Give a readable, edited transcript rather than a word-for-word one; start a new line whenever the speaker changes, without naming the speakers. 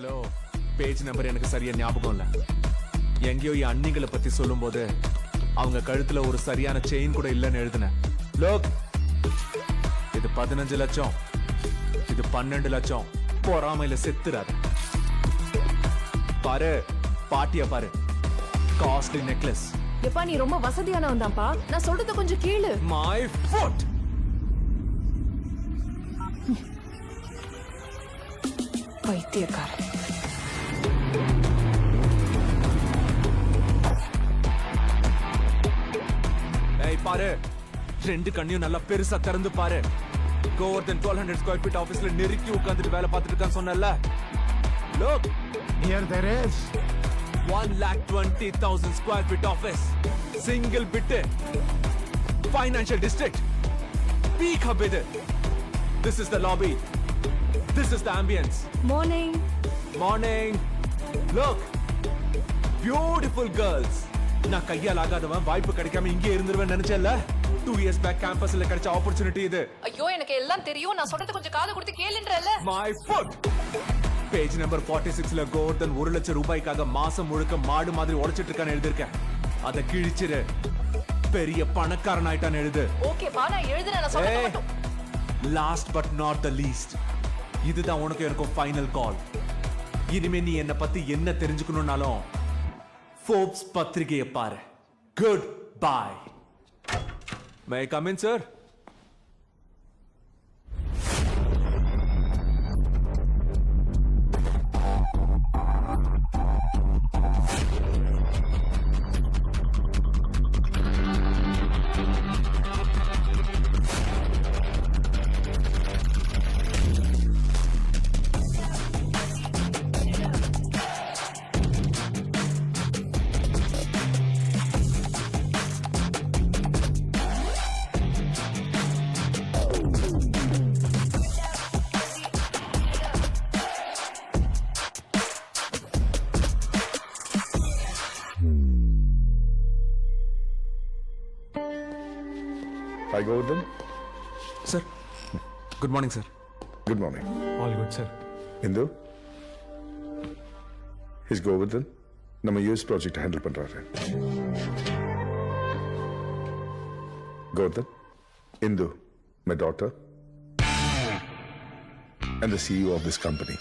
Hello, page number எனக்கு சரியா ஞாபகம் இல்ல. எங்கேயோ என் அண்ணிகளை பத்தி சொல்லும் போது அவங்க கழுத்துல ஒரு சரியான செயின் கூட இல்லைன்னு எழுதினேன். லோக், இது 15 லட்சம், இது 12 லட்சம். பொறாமையில செத்துறாரு. பாரு, பாட்டியா பாரு, காஸ்ட்லி நெக்லஸ்.
எப்பா நீ ரொம்ப வசதியானவன் தான்ப்பா, நான் சொல்றத கொஞ்சம் கேளு.
My foot.
பைத்தியக்கார.
ஏய் பாரு, ரெண்டு கண்ணையும் நல்லா பெருசா திறந்து பாரு. கோவர்தன் 1200 ஸ்கொயர் ஃபீட் ஆபீஸ்ல நெருக்கி உட்கார்ந்துட்டு வேலை பார்த்துட்டு இருக்கான்னு சொன்னல. Look,
Here there is
1,20,000 square feet office, single bit, financial district, peak hub இது. This is the lobby, this is the ambience.
Morning.
Morning. Look, beautiful girls. நான் கையால் ஆகாதவன், வாய்ப்பு கிடைக்காம இங்கே இருந்துருவேன் நினைச்சேன்ல. 2 years back campusல கிடைச்ச ஆப்பர்ச்சுனிட்டி இது.
ஐயோ எனக்கு எல்லாம் தெரியும், நான் சொல்றது கொஞ்சம் காது கொடுத்து கேளுன்றல.
My foot. பேஜ் நம்பர் 46ல கோவர்தன் 1 லட்சம் ரூபாய்க்காக மாசம் முழுக்க மாடு மாதிரி உடைச்சிட்டு இருக்கான்னு எழுதிருக்கேன். அதை கிழிச்சிரு, பெரிய பணக்காரன் ஆயிட்டான்னு எழுது.
ஓகேப்பா, நான் எழுதுறேன், நான் சொல்றது மட்டும்.
Last but not the least, இதுதான் உனக்கு எனக்கும் ஃபைனல் கால். இனிமே நீ என்ன பத்தி என்ன தெரிஞ்சுக்கணும்னாலும் ஃபோர்ப்ஸ் பத்திரிகையை பாரு. Good bye. May I come in sir?
Hi, Gordon.
Sir, good morning sir.
Good morning.
All good sir.
Indu? He's Govardhan. நம்ம யூஎஸ் ப்ராஜெக்ட் ஹேண்டில் பண்றாரு. Govardhan, Indu, my daughter, and the CEO of this company.